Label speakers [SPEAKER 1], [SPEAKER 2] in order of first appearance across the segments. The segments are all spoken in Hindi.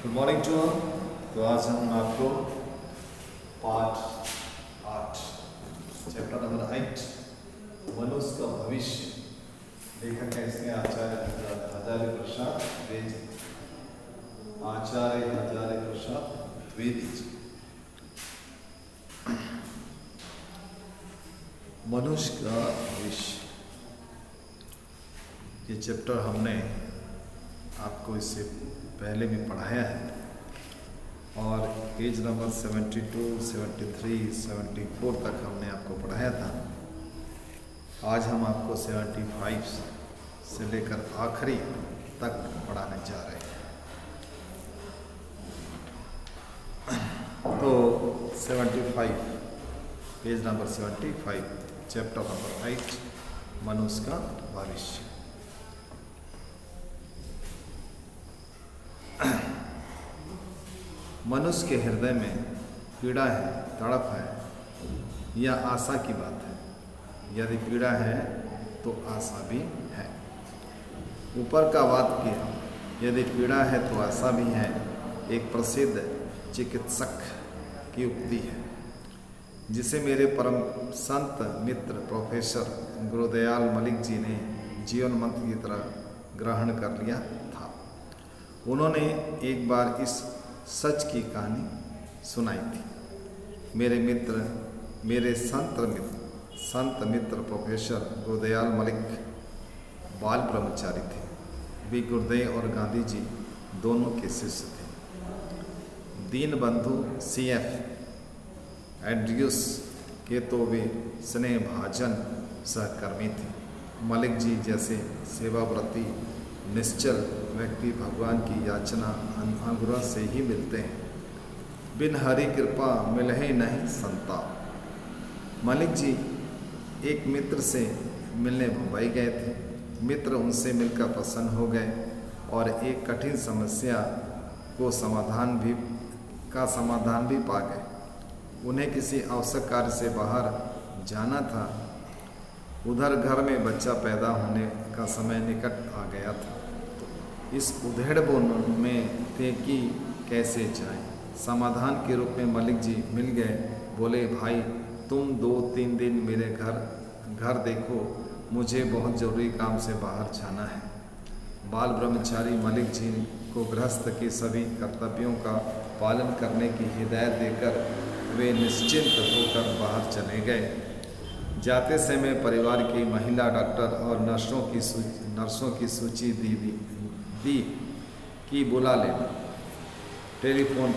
[SPEAKER 1] Good morning to all. तो आज हम आपको पार्ट 8 चैप्टर नंबर 8 मनुष्य का भविष्य लेखक है इसके आचार्य हजारी प्रसाद द्विवेदी। आचार्य हजारी प्रसाद द्विवेदी जी। मनुष्य का भविष्य ये चैप्टर हमने आपको इससे पहले भी पढ़ाया है और पेज नंबर 72, 73, 74 तक हमने आपको पढ़ाया था। आज हम आपको 75 से लेकर आखिरी तक पढ़ाने जा रहे हैं। तो 75 पेज नंबर 75 चैप्टर नंबर 8 मनुष्य का भविष्य। मनुष्य के हृदय में पीड़ा है, तड़प है या आशा की बात है। यदि पीड़ा है तो आशा भी है। ऊपर का बात किया, यदि पीड़ा है तो आशा भी है, एक प्रसिद्ध चिकित्सक की उक्ति है जिसे मेरे परम संत मित्र प्रोफेसर गुरुदयाल मलिक जी ने जीवन मंत्र की तरह ग्रहण कर लिया था। उन्होंने एक बार इस सच की कहानी सुनाई थी। मेरे संत मित्र प्रोफेसर गुरुदयाल मलिक बाल ब्रह्मचारी थे। वे गुरुदेव और गांधी जी दोनों के शिष्य थे। दीन बंधु CF एंड्रयूस के तो वे स्नेह भाजन सहकर्मी थे। मलिक जी जैसे सेवाव्रती निश्चल व्यक्ति भगवान की याचना अनुग्रह से ही मिलते हैं। बिन हरि कृपा मिलहे नहीं संताप। मलिक जी एक मित्र से मिलने मुंबई गए थे। मित्र उनसे मिलकर प्रसन्न हो गए और एक कठिन समस्या को समाधान भी पा गए। उन्हें किसी आवश्यक कार्य से बाहर जाना था। उधर घर में बच्चा पैदा होने का समय निकट आ गया था। इस उधेड़बुन में थे कि कैसे जाएं। समाधान के रूप में मलिक जी मिल गए। बोले, भाई तुम 2-3 दिन मेरे घर देखो, मुझे बहुत ज़रूरी काम से बाहर जाना है। बाल ब्रह्मचारी मलिक जी को गृहस्थ के सभी कर्तव्यों का पालन करने की हिदायत देकर वे निश्चिंत होकर बाहर चले गए। जाते समय परिवार की महिला डॉक्टर और नर्सों की सूची दी कि बुला लेना। टेलीफोन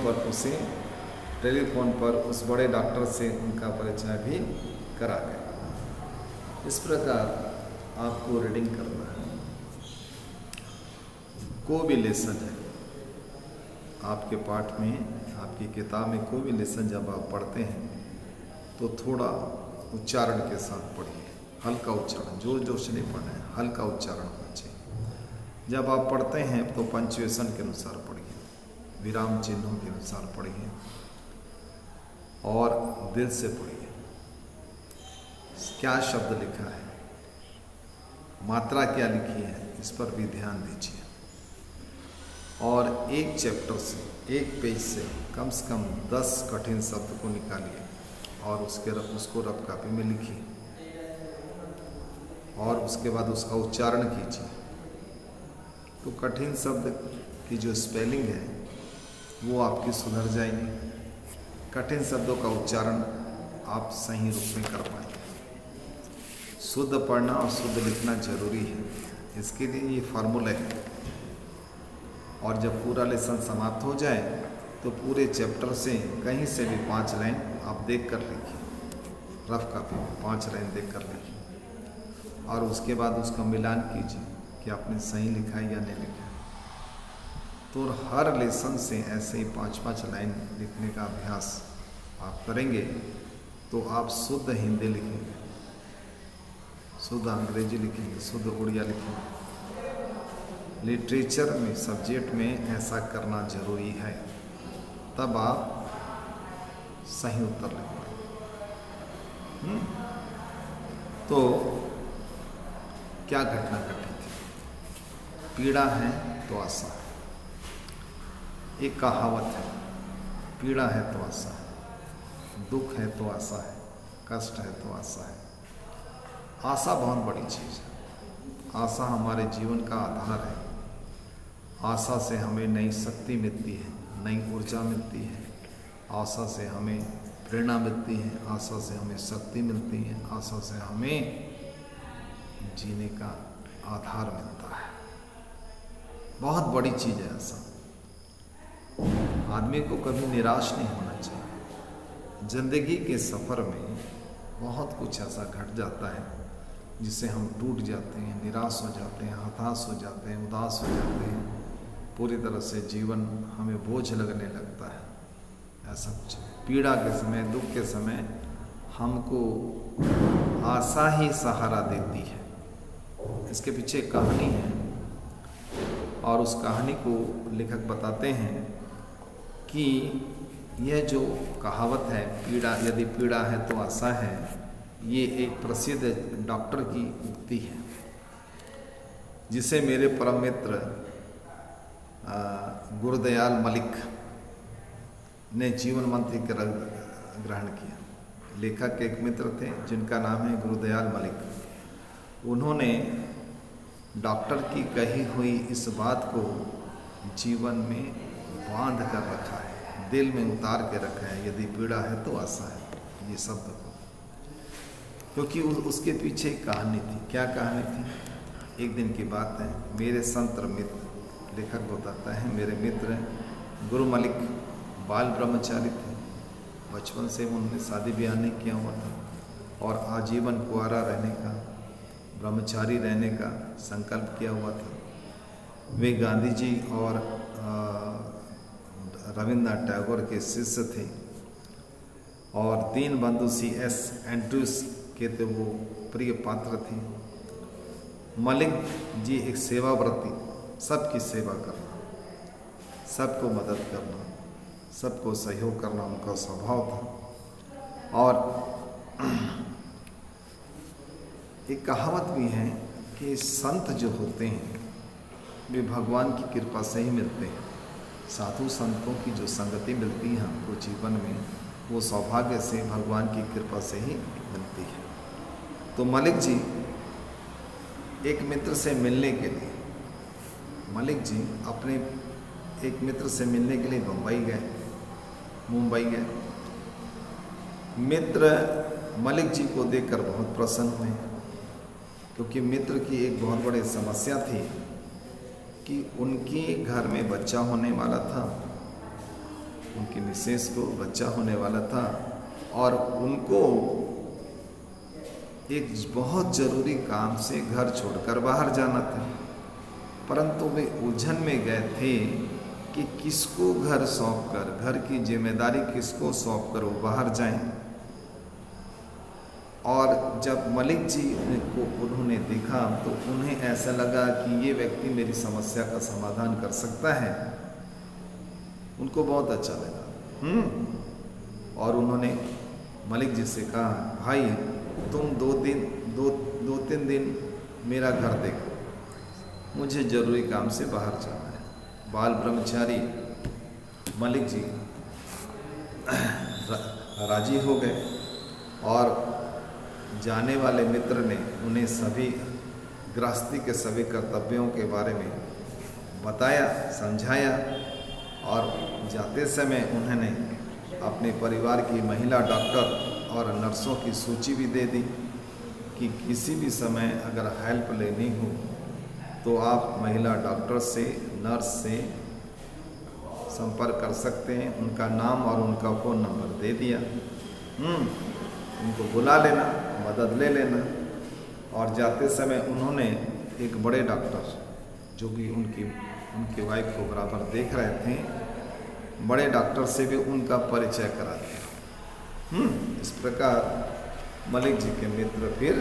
[SPEAKER 1] पर उस बड़े डॉक्टर से उनका परिचय भी करा गया। इस प्रकार आपको रीडिंग करना है। कोई भी लेसन है आपके पाठ में, आपकी किताब में कोई भी लेसन जब आप पढ़ते हैं तो थोड़ा उच्चारण के साथ पढ़िए। हल्का उच्चारण, जोर जोर से नहीं पढ़ना है, हल्का उच्चारण होना चाहिए। जब आप पढ़ते हैं तो पंचुएशन के अनुसार पढ़िए, विराम चिन्हों के अनुसार पढ़िए और दिल से पढ़िए। क्या शब्द लिखा है, मात्रा क्या लिखी है, इस पर भी ध्यान दीजिए। और एक चैप्टर से, एक पेज से कम 10 कठिन शब्द को निकालिए और उसको रफ कॉपी में लिखिए और उसके बाद उसका उच्चारण कीजिए। तो कठिन शब्द की जो स्पेलिंग है वो आपकी सुधर जाएगी। कठिन शब्दों का उच्चारण आप सही रूप में कर पाएंगे। शुद्ध पढ़ना और शुद्ध लिखना जरूरी है। इसके लिए ये फार्मूला है। और जब पूरा लेसन समाप्त हो जाए तो पूरे चैप्टर से कहीं से भी 5 लाइन आप देख कर लिखिए। रफ कॉपी में 5 लाइन देख कर लिखिए और उसके बाद उसका मिलान कीजिए कि आपने सही लिखा है या नहीं लिखा। तो हर लेसन से ऐसे ही 5-5 लाइन लिखने का अभ्यास आप करेंगे तो आप शुद्ध हिंदी लिखेंगे, शुद्ध अंग्रेजी लिखेंगे, शुद्ध उड़िया लिखेंगे। लिटरेचर में, सब्जेक्ट में ऐसा करना जरूरी है, तब आप सही उत्तर लिख पाएंगे। तो क्या घटना घटी थी? पीड़ा है तो आशा। एक कहावत है, पीड़ा है तो आशा है, दुख है तो आशा है, कष्ट है तो आशा है। आशा बहुत बड़ी चीज़ है। आशा हमारे जीवन का आधार है। आशा से हमें नई शक्ति मिलती है, नई ऊर्जा मिलती है। आशा से हमें प्रेरणा मिलती है, आशा से हमें शक्ति मिलती है, आशा से हमें जीने का आधार मिलता है। बहुत बड़ी चीज़ है आशा। आदमी को कभी निराश नहीं होना चाहिए। जिंदगी के सफ़र में बहुत कुछ ऐसा घट जाता है जिससे हम टूट जाते हैं, निराश हो जाते हैं, हताश हो जाते हैं, उदास हो जाते हैं। पूरी तरह से जीवन हमें बोझ लगने लगता है। ऐसा कुछ पीड़ा के समय, दुख के समय हमको आशा ही सहारा देती है। इसके पीछे एक कहानी है और उस कहानी को लेखक बताते हैं कि यह जो कहावत है, पीड़ा यदि पीड़ा है तो आशा है, ये एक प्रसिद्ध डॉक्टर की उक्ति है जिसे मेरे परम मित्र गुरुदयाल मलिक ने जीवन मंत्र ग्रहण किया। लेखक के एक मित्र थे जिनका नाम है गुरुदयाल मलिक। उन्होंने डॉक्टर की कही हुई इस बात को जीवन में बांध कर रखा है, दिल में उतार के रखा है। यदि पीड़ा है तो आशा है, ये शब्द को, क्योंकि उसके पीछे एक कहानी थी। क्या कहानी थी? एक दिन की बात है। मेरे संत मित्र, लेखक बताता है, मेरे मित्र गुरु मलिक बाल ब्रह्मचारी थे। बचपन से उन्होंने शादी ब्याह नहीं किया हुआ था और आजीवन कुंवारा रहने का, ब्रह्मचारी रहने का संकल्प किया हुआ था। वे गांधी जी और रविन्द्रनाथ टैगोर के शिष्य थे और दीनबंधु C.S. एंड्रूज के तो वो प्रिय पात्र थे। मलिक जी एक सेवाव्रती, सबकी सेवा करना, सबको मदद करना, सबको सहयोग करना उनका स्वभाव था। और एक कहावत भी है कि संत जो होते हैं वे भगवान की कृपा से ही मिलते हैं। साधु संतों की जो संगति मिलती है हमको जीवन में, वो सौभाग्य से, भगवान की कृपा से ही मिलती है। तो मलिक जी एक मित्र से मिलने के लिए, मलिक जी अपने एक मित्र से मिलने के लिए मुंबई गए। मित्र मलिक जी को देखकर बहुत प्रसन्न हुए, क्योंकि मित्र की एक बहुत बड़ी समस्या थी कि उनके घर में बच्चा होने वाला था, उनकी मिसेस को बच्चा होने वाला था और उनको एक बहुत ज़रूरी काम से घर छोड़कर बाहर जाना था। परंतु वे उलझन में गए थे कि किसको घर सौंपकर, घर की जिम्मेदारी किसको सौंपकर वो बाहर जाएं। और जब मलिक जी को उन्होंने देखा तो उन्हें ऐसा लगा कि ये व्यक्ति मेरी समस्या का समाधान कर सकता है। उनको बहुत अच्छा लगा। और उन्होंने मलिक जी से कहा, भाई तुम दो तीन दिन मेरा घर देखो, मुझे ज़रूरी काम से बाहर जाना है। बाल ब्रह्मचारी मलिक जी राजी हो गए और जाने वाले मित्र ने उन्हें सभी गृहस्थी के सभी कर्तव्यों के बारे में बताया, समझाया। और जाते समय उन्होंने अपने परिवार की महिला डॉक्टर और नर्सों की सूची भी दे दी कि किसी भी समय अगर हेल्प लेनी हो तो आप महिला डॉक्टर से, नर्स से संपर्क कर सकते हैं। उनका नाम और उनका फ़ोन नंबर दे दिया। उनको बुला लेना, मदद ले लेना। और जाते समय उन्होंने एक बड़े डॉक्टर, जो कि उनकी वाइफ को बराबर देख रहे थे, बड़े डॉक्टर से भी उनका परिचय करा दिया। इस प्रकार मलिक जी के मित्र फिर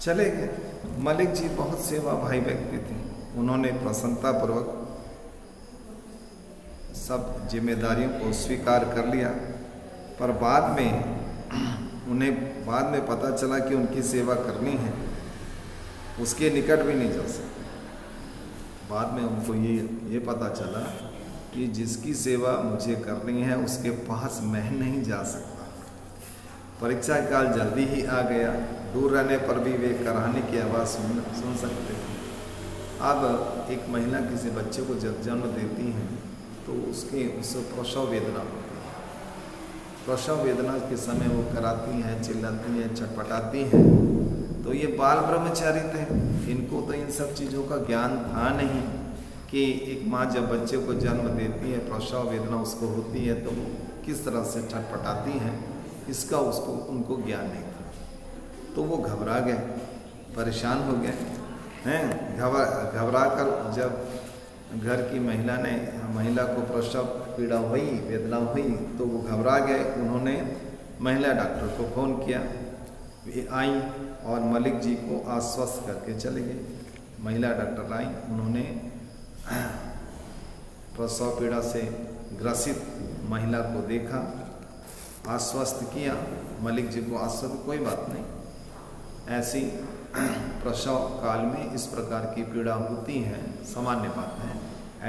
[SPEAKER 1] चले गए। मलिक जी बहुत सेवा भाई व्यक्ति थे। उन्होंने प्रसन्नतापूर्वक सब जिम्मेदारियों को स्वीकार कर लिया। पर उन्हें बाद में पता चला कि उनकी सेवा करनी है, उसके निकट भी नहीं जा सकते। बाद में उनको ये पता चला कि जिसकी सेवा मुझे करनी है उसके पास मैं नहीं जा सकता। परीक्षा काल जल्दी ही आ गया। दूर रहने पर भी वे कराहने की आवाज़ सुन सकते थे। अब एक महिला किसी बच्चे को जब जन्म देती हैं तो उससे प्रसव वेदना होती है। प्रसव वेदना के समय वो कराती हैं, चिल्लाती हैं, छटपटाती हैं। तो ये बाल ब्रह्मचारी थे, इनको तो इन सब चीज़ों का ज्ञान था नहीं कि एक माँ जब बच्चे को जन्म देती है, प्रसव वेदना उसको होती है तो वो किस तरह से छटपटाती हैं, इसका उनको ज्ञान नहीं था। तो वो घबरा गए, परेशान हो गए हैं। घबरा कर जब घर की महिला को प्रसव पीड़ा हुई, वेदना हुई, तो वो घबरा गए। उन्होंने महिला डॉक्टर को फ़ोन किया। वे आई और मलिक जी को आश्वस्त करके चले गए। महिला डॉक्टर आई, उन्होंने प्रसव पीड़ा से ग्रसित महिला को देखा, आश्वस्त किया। मलिक जी को आश्वस्त, कोई बात नहीं, ऐसी प्रसव काल में इस प्रकार की पीड़ा होती है, सामान्य बात है,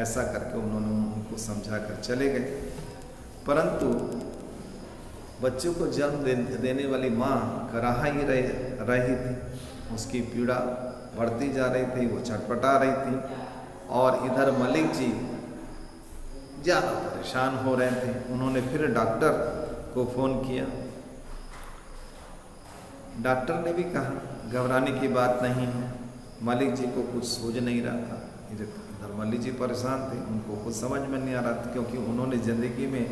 [SPEAKER 1] ऐसा करके उन्होंने उनको समझा कर चले गए। परंतु बच्चे को जन्म देने वाली माँ कराह ही रही थी, उसकी पीड़ा बढ़ती जा रही थी, वो छटपटा रही थी। और इधर मलिक जी ज़्यादा परेशान हो रहे थे। उन्होंने फिर डॉक्टर को फ़ोन किया। डॉक्टर ने भी कहा घबराने की बात नहीं है। मलिक जी को कुछ सूझ नहीं रहा था। इधर मलिक जी परेशान थे, उनको कुछ समझ में नहीं आ रहा था, क्योंकि उन्होंने ज़िंदगी में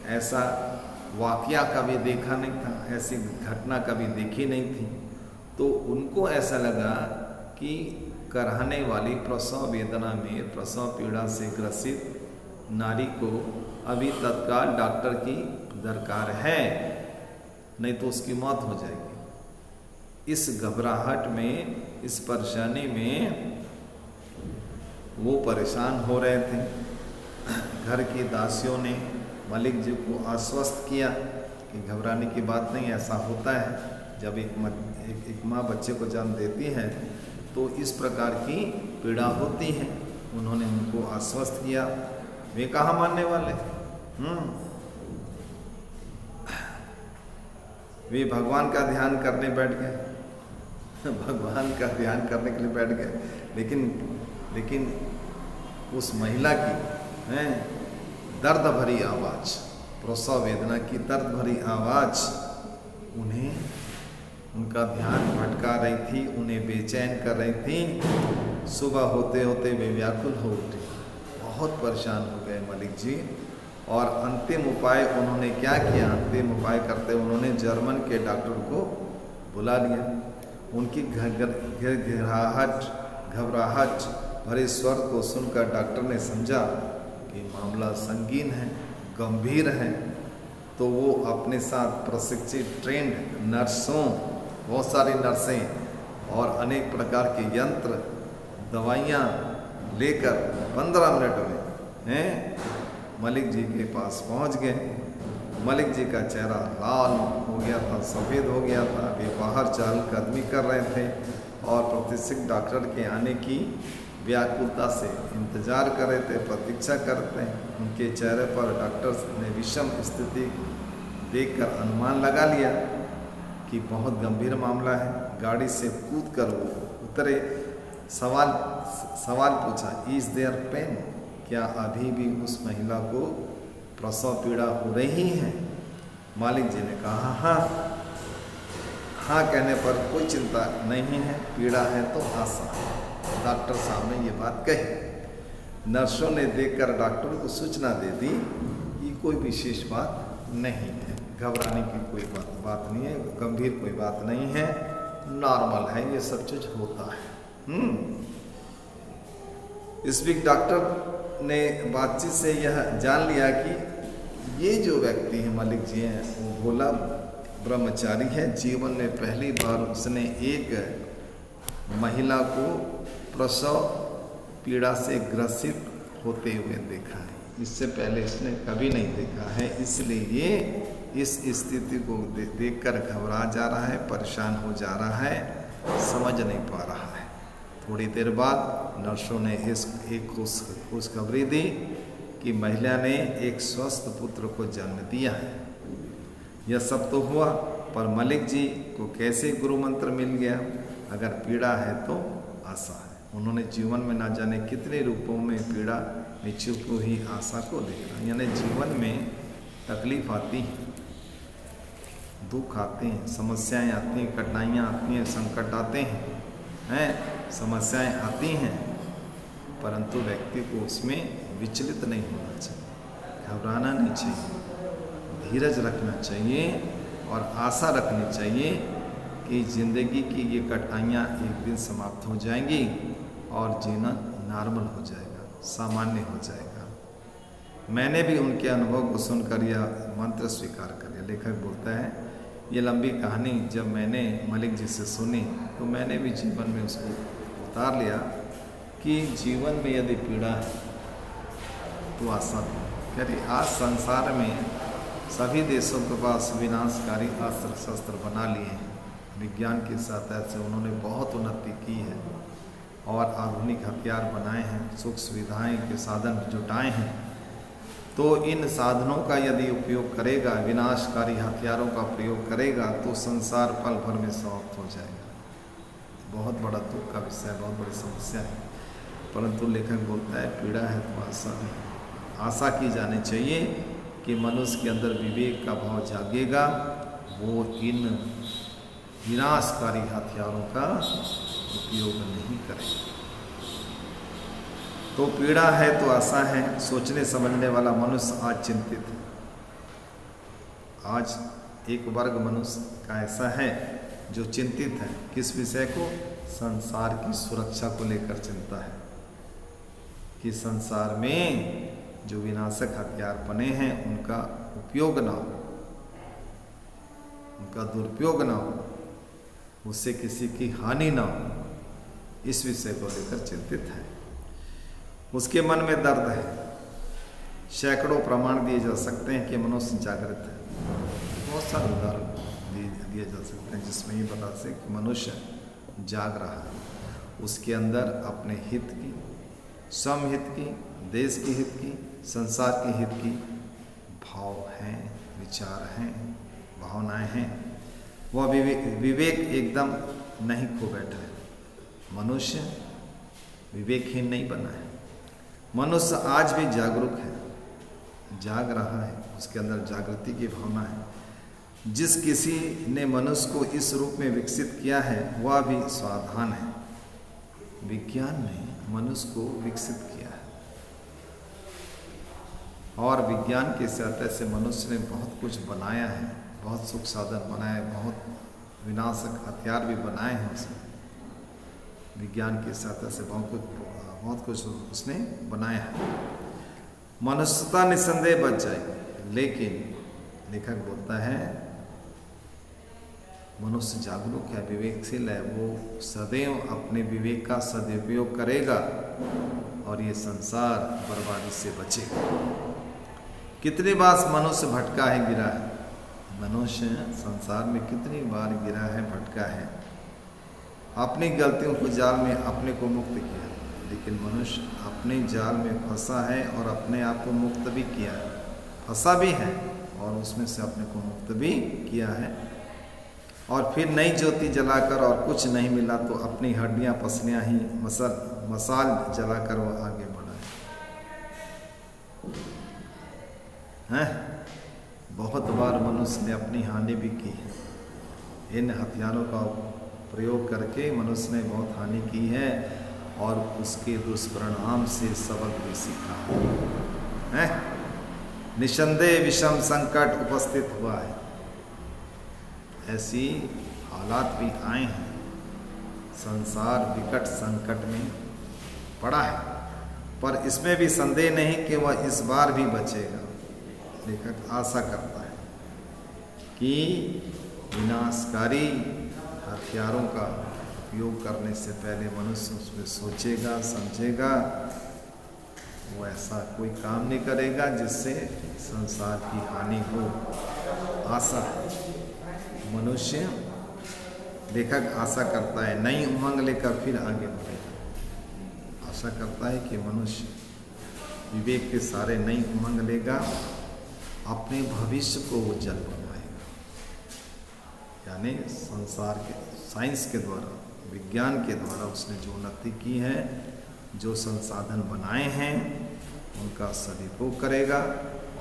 [SPEAKER 1] ऐसा वाक़या कभी देखा नहीं था, ऐसी घटना कभी देखी नहीं थी। तो उनको ऐसा लगा कि कराहने वाली प्रसव वेदना में, प्रसव पीड़ा से ग्रसित नारी को अभी तत्काल डॉक्टर की दरकार है, नहीं तो उसकी मौत हो जाएगी। इस घबराहट में, इस परेशानी में वो परेशान हो रहे थे। घर की दासियों ने मलिक जी को आश्वस्त किया कि घबराने की बात नहीं, ऐसा होता है जब एक माँ बच्चे को जन्म देती है तो इस प्रकार की पीड़ा होती है। उन्होंने उनको आश्वस्त किया। वे कहाँ मानने वाले, वे भगवान का ध्यान करने बैठ गए, भगवान का ध्यान करने के लिए बैठ गए। लेकिन उस महिला की दर्द भरी आवाज़, प्रसव वेदना की दर्द भरी आवाज़ उनका ध्यान भटका रही थी, उन्हें बेचैन कर रही थी। सुबह होते होते वे व्याकुल हो उठे, बहुत परेशान हो गए मलिक जी। और अंतिम उपाय उन्होंने क्या किया? अंतिम उपाय करते उन्होंने जर्मन के डॉक्टर को बुला लिया। उनकी घबराहट भरे स्वर को सुनकर डॉक्टर ने समझा कि मामला संगीन है, गंभीर है। तो वो अपने साथ प्रशिक्षित ट्रेंड नर्सों, बहुत सारी नर्सें और अनेक प्रकार के यंत्र, दवाइयाँ लेकर 15 मिनट में मलिक जी के पास पहुँच गए। मलिक जी का चेहरा लाल हो गया था, सफ़ेद हो गया था। वे बाहर चहलकदमी कर रहे थे और प्रशिक्षित डॉक्टर के आने की व्याकुलता से इंतज़ार कर रहे थे, प्रतीक्षा करते हैं। उनके चेहरे पर डॉक्टर ने विषम स्थिति देखकर अनुमान लगा लिया कि बहुत गंभीर मामला है। गाड़ी से कूद कर वो उतरे। सवाल पूछा, इज़ देयर पेन? क्या अभी भी उस महिला को प्रसव पीड़ा हो रही है? मालिक जी ने कहा हाँ कहने पर कोई चिंता नहीं है, पीड़ा है तो आसान। डॉक्टर साहब ने ये बात कही। नर्सों ने देखकर डॉक्टर को सूचना दे दी कि कोई विशेष बात नहीं है, घबराने की कोई बात नहीं है, गंभीर कोई बात नहीं है, नॉर्मल है, ये सब चीज़ होता है। इस बीच डॉक्टर ने बातचीत से यह जान लिया कि ये जो व्यक्ति है मलिक जी हैं, वो भोला ब्रह्मचारी है। जीवन में पहली बार उसने एक महिला को प्रसव पीड़ा से ग्रसित होते हुए देखा है। इससे पहले इसने कभी नहीं देखा है, इसलिए ये इस स्थिति को देखकर घबरा जा रहा है, परेशान हो जा रहा है, समझ नहीं पा रहा है। थोड़ी देर बाद नर्सों ने एक खुशखबरी दी कि महिला ने एक स्वस्थ पुत्र को जन्म दिया है। यह सब तो हुआ, पर मलिक जी को कैसे गुरु मंत्र मिल गया? अगर पीड़ा है तो आशा है। उन्होंने जीवन में ना जाने कितने रूपों में पीड़ा में छुपी हुई आशा को देखा। यानी जीवन में तकलीफ आती है, दुख आते हैं, समस्याएं आती हैं, कठिनाइयाँ आती हैं, संकट आते हैं, समस्याएं आती हैं, परंतु व्यक्ति को उसमें विचलित नहीं होना चाहिए, घबराना नहीं चाहिए, धीरज रखना चाहिए और आशा रखनी चाहिए कि जिंदगी की ये कठिनाइयाँ एक दिन समाप्त हो जाएंगी और जीना नॉर्मल हो जाएगा, सामान्य हो जाएगा। मैंने भी उनके अनुभव को सुनकर यह मंत्र स्वीकार कर लिया। लेखक बोलता है, ये लंबी कहानी जब मैंने मलिक जी से सुनी तो मैंने भी जीवन में उसको उतार लिया कि जीवन में यदि पीड़ा है तो आशा भी। कह रही आज संसार में सभी देशों के पास विनाशकारी अस्त्र शस्त्र बना लिए हैं, विज्ञान के साथ ऐसे उन्होंने बहुत उन्नति की है और आधुनिक हथियार बनाए हैं, सुख सुविधाएं के साधन जुटाए हैं। तो इन साधनों का यदि उपयोग करेगा, विनाशकारी हथियारों का प्रयोग करेगा तो संसार पल भर में समाप्त हो जाएगा। बहुत बड़ा दुख का विषय, बहुत बड़ी समस्या है। परंतु लेखक बोलता है पीड़ा है तो आशा नहीं। आशा की जानी चाहिए कि मनुष्य के अंदर विवेक का भाव जागेगा, वो इन विनाशकारी हथियारों का उपयोग नहीं करेगा। तो पीड़ा है तो आशा है। सोचने समझने वाला मनुष्य आज चिंतित है। आज एक वर्ग मनुष्य का ऐसा है जो चिंतित है। किस विषय को? संसार की सुरक्षा को लेकर चिंता है कि संसार में जो विनाशक हथियार बने हैं उनका उपयोग ना हो, उनका दुरुपयोग ना हो, उससे किसी की हानि ना हो, इस विषय को लेकर चिंतित है। उसके मन में दर्द है। सैकड़ों प्रमाण दिए जा सकते हैं कि मनुष्य जागृत है। बहुत सारे उदाहरण दिए जा सकते हैं जिसमें ये बता से कि मनुष्य जाग रहा है। उसके अंदर अपने हित की, समहित की, देश के हित की, संसार के हित की भाव हैं, विचार हैं, भावनाएं हैं। वह विवेक एकदम नहीं खो बैठा है। मनुष्य विवेकहीन नहीं बना है। मनुष्य आज भी जागरूक है, जाग रहा है, उसके अंदर जागृति की भावना है। जिस किसी ने मनुष्य को इस रूप में विकसित किया है वह भी सावधान है। विज्ञान ने मनुष्य को विकसित किया है और विज्ञान के सहायता से मनुष्य ने बहुत कुछ बनाया है, बहुत सुख साधन बनाए, बहुत विनाशक हथियार भी बनाए हैं उसने। विज्ञान के सहायता से बहुत कुछ उसने बनाया है। मनुष्यता निसंदेह बच जाएगी, लेकिन लेखक बोलता है मनुष्य जागरूक है, विवेकशील है, वो सदैव अपने विवेक का सदुपयोग करेगा और ये संसार बर्बादी से बचेगा। कितनी बार मनुष्य भटका है, गिरा है। मनुष्य संसार में कितनी बार गिरा है, भटका है, अपनी गलतियों को जाल में अपने को मुक्त किया, लेकिन मनुष्य अपने जाल में फंसा है और अपने आप को मुक्त भी किया है, फंसा भी है और उसमें से अपने को मुक्त भी किया है। और फिर नई ज्योति जलाकर और कुछ नहीं मिला तो अपनी हड्डियां पसलियां ही मसाल जलाकर वो आगे बढ़ा है। बहुत बार मनुष्य ने अपनी हानि भी की है। इन हथियारों का प्रयोग करके मनुष्य ने बहुत हानि की है और उसके दुष्परिणाम से सबक भी सीखा है। निसंदेह विषम संकट उपस्थित हुआ है। ऐसी हालात भी आए हैं, संसार विकट संकट में पड़ा है, पर इसमें भी संदेह नहीं कि वह इस बार भी बचेगा। लेखक आशा करता है कि विनाशकारी हथियारों का उपयोग करने से पहले मनुष्य उसमें सोचेगा, समझेगा, वो ऐसा कोई काम नहीं करेगा जिससे संसार की हानि हो। आशा मनुष्य, लेखक आशा करता है, नई उमंग लेकर फिर आगे बढ़ेगा। आशा करता है कि मनुष्य विवेक के सारे नई उमंग लेगा, अपने भविष्य को उज्जवल बनवाएगा। यानी संसार के साइंस के द्वारा, विज्ञान के द्वारा उसने जो उन्नति की है, जो संसाधन बनाए हैं, उनका सदुपयोग करेगा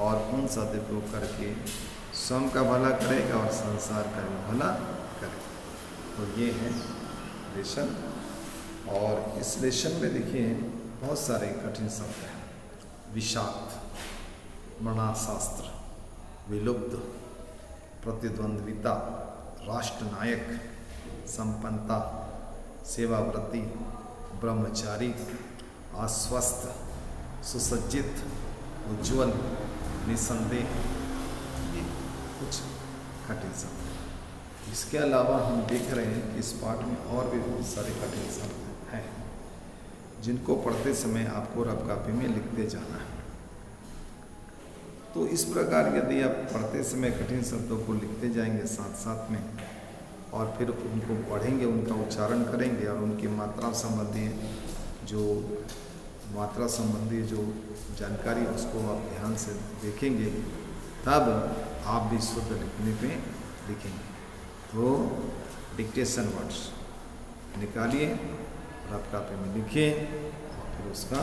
[SPEAKER 1] और उन सदुपयोग करके स्वयं का भला करेगा और संसार का भी भला करेगा। तो ये है लेसन। और इस लेसन में देखिए बहुत सारे कठिन शब्द हैं। विषाक्त, मरणाशास्त्र, विलुप्त, प्रतिद्वंद्विता, राष्ट्रनायक, संपन्नता, सेवाव्रती, ब्रह्मचारी, आश्वस्त, सुसज्जित, उज्ज्वल, निसंदेह, ये कुछ कठिन शब्द हैं। इसके अलावा हम देख रहे हैं कि इस पाठ में और भी बहुत सारे कठिन शब्द हैं, जिनको पढ़ते समय आपको रफ कॉपी में लिखते जाना है। तो इस प्रकार यदि आप पढ़ते समय कठिन शब्दों को लिखते जाएंगे साथ साथ में, और फिर उनको पढ़ेंगे, उनका उच्चारण करेंगे और उनकी मात्रा संबंधी जो जानकारी उसको आप ध्यान से देखेंगे, तब आप भी शुद्ध लिखने पे लिखेंगे। तो डिक्टेशन वर्ड्स निकालिए, रफ कॉपी में लिखिए और फिर उसका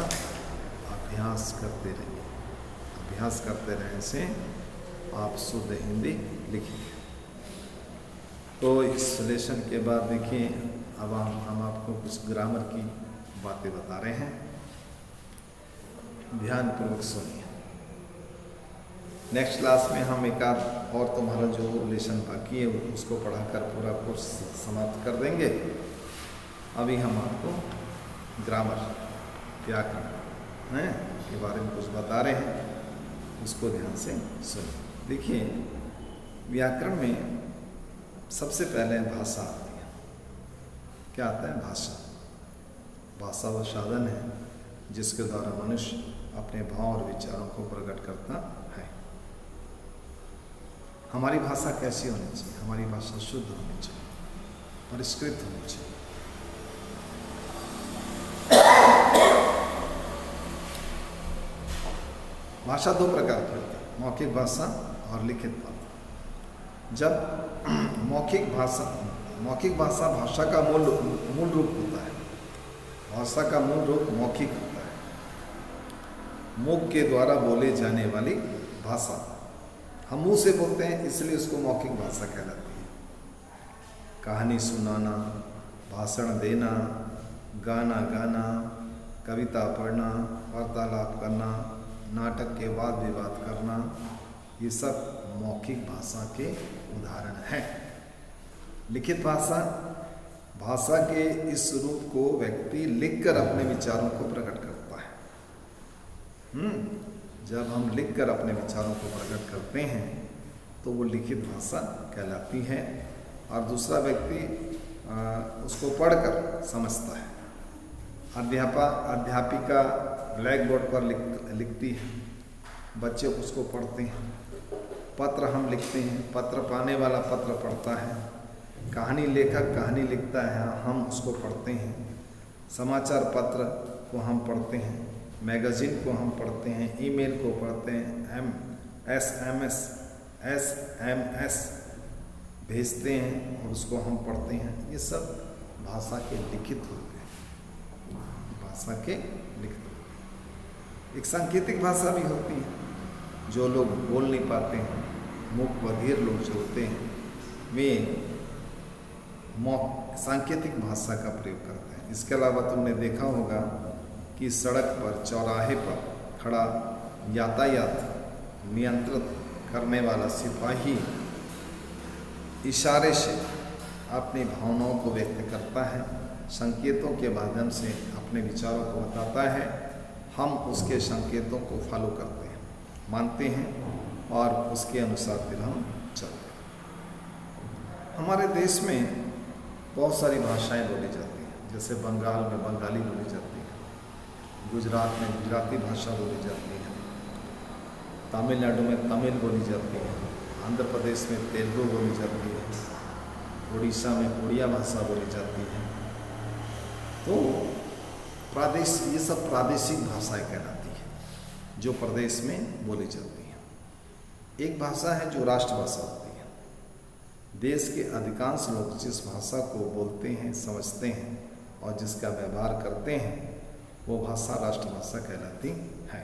[SPEAKER 1] अभ्यास करते रहिए। अभ्यास करते रहने से आप शुद्ध हिंदी लिखेंगे। तो इस लेसन के बाद देखिए, अब हम आपको कुछ ग्रामर की बातें बता रहे हैं, ध्यानपूर्वक सुनिए। नेक्स्ट क्लास में हम एक आध और तुम्हारा जो लेसन बाकी है उसको पढ़ाकर पूरा कोर्स समाप्त कर देंगे। अभी हम आपको ग्रामर, व्याकरण हैं के बारे में कुछ बता रहे हैं, उसको ध्यान से सुनिए। देखिए, व्याकरण में सबसे पहले भाषा आती है। क्या आता है? भाषा। भाषा वह साधन है जिसके द्वारा मनुष्य अपने भाव और विचारों को प्रकट करता है। हमारी भाषा कैसी होनी चाहिए? हमारी भाषा शुद्ध होनी चाहिए, परिष्कृत होनी चाहिए। भाषा दो प्रकार की होती है, मौखिक भाषा और लिखित भाषा। जब मौखिक भाषा भाषा का मूल रूप होता है। भाषा का मूल रूप मौखिक होता है, मुख के द्वारा बोले जाने वाली भाषा। हम मुंह से बोलते हैं, इसलिए उसको मौखिक भाषा कहलाती है। कहानी सुनाना, भाषण देना, गाना गाना, कविता पढ़ना, वार्तालाप करना, नाटक के वाद विवाद करना, ये सब मौखिक भाषा के उदाहरण हैं। लिखित भाषा के इस रूप को व्यक्ति लिखकर अपने विचारों को प्रकट करता है। जब हम लिखकर अपने विचारों को प्रकट करते हैं तो वो लिखित भाषा कहलाती है, और दूसरा व्यक्ति उसको पढ़कर समझता है। अध्यापिका ब्लैक बोर्ड पर लिखती है, बच्चे उसको पढ़ते हैं। पत्र हम लिखते हैं, पत्र पाने वाला पत्र पढ़ता है। कहानी लेखक कहानी लिखता है, हम उसको पढ़ते हैं। समाचार पत्र को हम पढ़ते हैं, मैगजीन को हम पढ़ते हैं, ईमेल को पढ़ते हैं, SMS भेजते हैं और उसको हम पढ़ते हैं। ये सब भाषा के लिखित रूप हैं, भाषा के लिखित। एक सांकेतिक भाषा भी होती है। जो लोग बोल नहीं पाते हैं, मूक बधिर लोग जो होते हैं, वे सांकेतिक भाषा का प्रयोग करते हैं। इसके अलावा तुमने देखा होगा कि सड़क पर, चौराहे पर खड़ा यातायात नियंत्रित करने वाला सिपाही इशारे से अपनी भावनाओं को व्यक्त करता है, संकेतों के माध्यम से अपने विचारों को बताता है। हम उसके संकेतों को फॉलो करते हैं, मानते हैं और उसके अनुसार फिर हम चलते हैं। हमारे देश में बहुत सारी भाषाएं बोली जाती हैं। जैसे बंगाल में बंगाली बोली जाती है, गुजरात में गुजराती भाषा बोली जाती है, तमिलनाडु में तमिल बोली जाती है, आंध्र प्रदेश में तेलुगु बोली जाती है, उड़ीसा में उड़िया भाषा बोली जाती है। तो ये सब प्रादेशिक भाषाएं कहलाती है जो प्रदेश में बोली जाती हैं। एक भाषा है जो राष्ट्रभाषा होती है। देश के अधिकांश लोग जिस भाषा को बोलते हैं, समझते हैं और जिसका व्यवहार करते हैं वो भाषा राष्ट्रभाषा कहलाती है।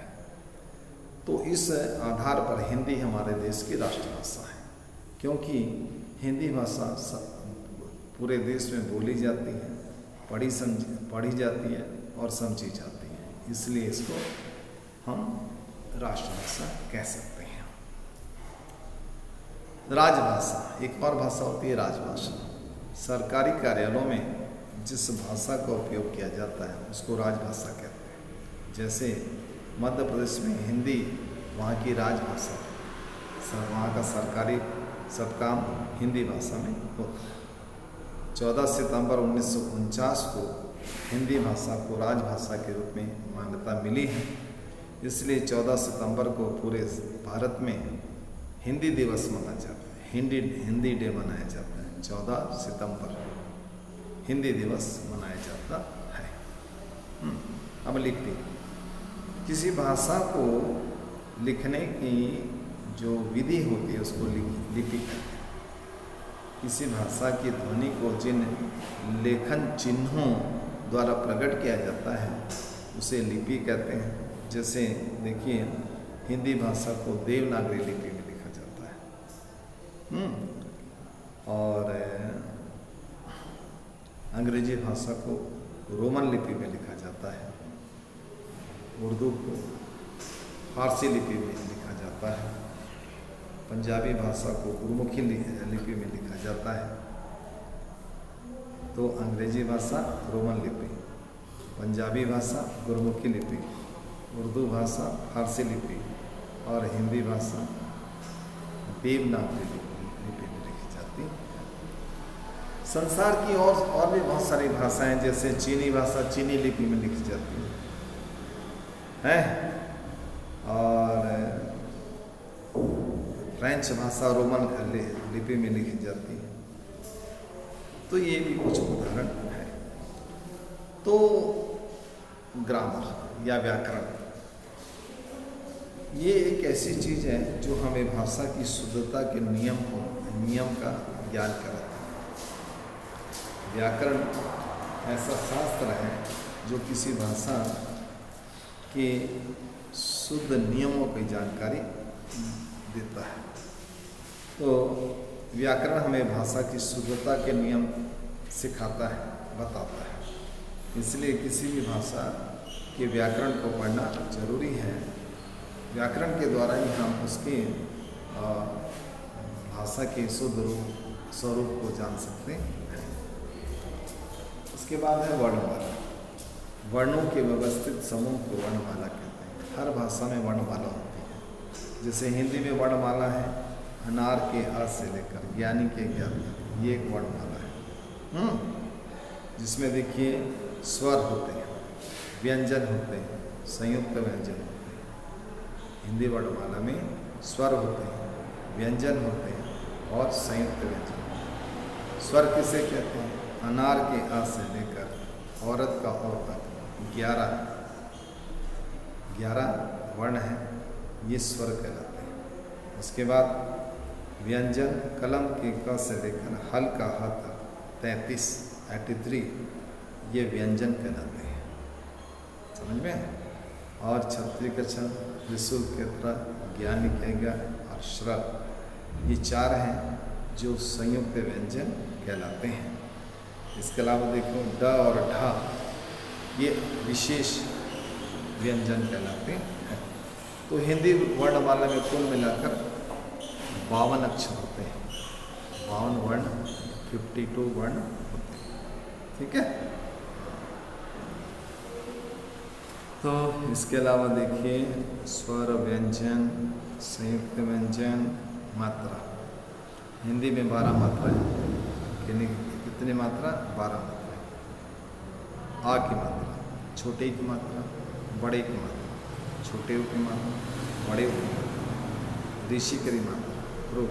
[SPEAKER 1] तो इस आधार पर हिंदी हमारे देश की राष्ट्रभाषा है, क्योंकि हिंदी भाषा पूरे देश में बोली जाती है, पढ़ी जाती है और समझी जाती है, इसलिए इसको हम राष्ट्रभाषा कह सकते हैं। राजभाषा, एक और भाषा होती है राजभाषा। सरकारी कार्यालयों में जिस भाषा का उपयोग किया जाता है उसको राजभाषा कहते हैं। जैसे मध्य प्रदेश में हिंदी वहाँ की राजभाषा है, वहाँ का सरकारी सब काम हिंदी भाषा में होता है। 14 सितंबर 1949 को हिंदी भाषा को राजभाषा के रूप में मान्यता मिली है, इसलिए 14 सितंबर को पूरे भारत में हिंदी दिवस मनाया जाता है, हिंदी डे मनाया जाता है। 14 सितंबर हिंदी दिवस मनाया जाता है। अब लिपि, किसी भाषा को लिखने की जो विधि होती है उसको लिपि कहते हैं। किसी भाषा की ध्वनि को जिन लेखन चिन्हों द्वारा प्रकट किया जाता है उसे लिपि कहते हैं। जैसे देखिए, हिंदी भाषा को देवनागरी लिपि में लिखा जाता है और अंग्रेजी भाषा को रोमन लिपि में लिखा जाता है, उर्दू को फारसी लिपि में लिखा जाता है, पंजाबी भाषा को गुरमुखी लिपि में लिखा जाता है। तो अंग्रेजी भाषा रोमन लिपि, पंजाबी भाषा गुरमुखी लिपि, उर्दू भाषा फारसी लिपि और हिंदी भाषा देवनागरी लिपि में लिखी जाती है। संसार की और भी बहुत सारी भाषाएं, जैसे चीनी भाषा चीनी लिपि में लिखी जाती है और फ्रेंच भाषा रोमन लिपि में लिखी जाती है। तो ये भी कुछ उदाहरण है। तो ग्रामर या व्याकरण, ये एक ऐसी चीज़ है जो हमें भाषा की शुद्धता के नियम का ज्ञान कराता है। व्याकरण ऐसा शास्त्र है जो किसी भाषा के शुद्ध नियमों की जानकारी देता है। तो व्याकरण हमें भाषा की शुद्धता के नियम सिखाता है, बताता है। इसलिए किसी भी भाषा के व्याकरण को पढ़ना जरूरी है। व्याकरण के द्वारा ही हम उसके भाषा के शुद्ध स्वरूप को जान सकते हैं। उसके बाद है वर्णमाला। वर्णों के व्यवस्थित समूह को वर्णमाला कहते हैं। हर भाषा में वर्णमाला होती है। जैसे हिंदी में वर्णमाला है, अनार के आ से लेकर ज्ञानी के ज्ञान तक, ये एक वर्णमाला है जिसमें देखिए स्वर होते हैं, व्यंजन होते हैं, संयुक्त व्यंजन होते हैं। हिंदी वर्णमाला में स्वर होते हैं, व्यंजन होते हैं और संयुक्त व्यंजन। स्वर किसे कहते हैं? अनार के आ से लेकर औरत का औ तक 11 वर्ण हैं, ये स्वर कहलाते हैं। उसके बाद व्यंजन कलम के क से लेकर हल का ह तक 33 ये व्यंजन कहलाते हैं। समझ में? और छत्री का छ, त्रिशूल के त्र, ज्ञानी कहेगा और श्रव, ये 4 हैं जो संयुक्त व्यंजन कहलाते हैं। इसके अलावा देखो ड और ढ, ये विशेष व्यंजन कहलाते हैं। तो हिंदी वर्णमाला में कुल मिलाकर 52 अक्षर होते हैं, 52 वर्ण, 52 वर्ण होते हैं। ठीक है। तो इसके अलावा देखिए स्वर, व्यंजन, संयुक्त व्यंजन, मात्रा। हिंदी में 12 मात्रा है। कितनी मात्रा? 12 मात्रा। आ की मात्रा, छोटे की मात्रा, बड़े की मात्रा, छोटे की मात्रा, बड़े की मात्रा, ऋषिकरी मात्रा, रो,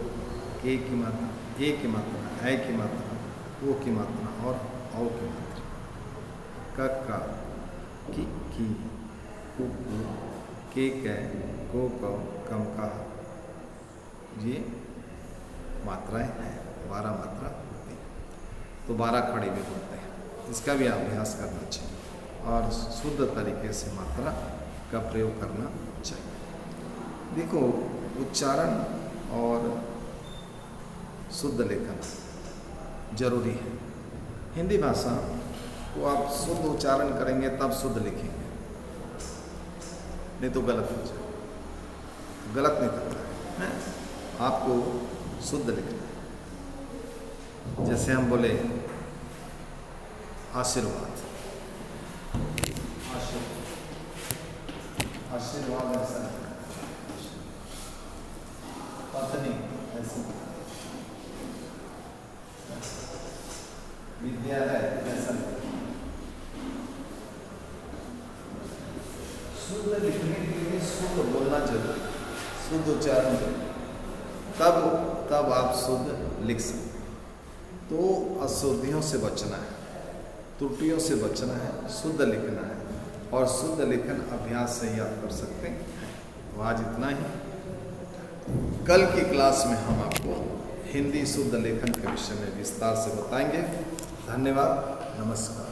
[SPEAKER 1] ए की मात्रा, ए की मात्रा, ऐ की मात्रा, ओ की मात्रा और औ की मात्रा। क, की, कु, के, को, कम, का, ये मात्राएं हैं, 12 मात्रा होती है। तो 12 खड़े भी होते हैं, इसका भी अभ्यास करना चाहिए और शुद्ध तरीके से मात्रा का प्रयोग करना चाहिए। देखो, उच्चारण और शुद्ध लेखन जरूरी है। हिंदी भाषा को आप शुद्ध उच्चारण करेंगे तब शुद्ध लिखेंगे, नहीं तो गलत हो जाए। गलत नहीं करना है, आपको शुद्ध लिखना है। जैसे हम बोले आशीर्वाद, आशीर्वाद ऐसा, पत्नी ऐसा, विद्यालय ऐसा। शुद्ध लिखने के लिए शुद्ध बोलना जरूरी, शुद्ध उच्चारण तब आप शुद्ध लिख सकते। तो अशुद्धियों से बचना है, त्रुटियों से बचना है, शुद्ध लिखना है और शुद्ध लेखन अभ्यास से ही आप कर सकते हैं। तो आज इतना ही। कल की क्लास में हम आपको हिंदी शुद्ध लेखन के विषय में विस्तार से बताएंगे। धन्यवाद, नमस्कार।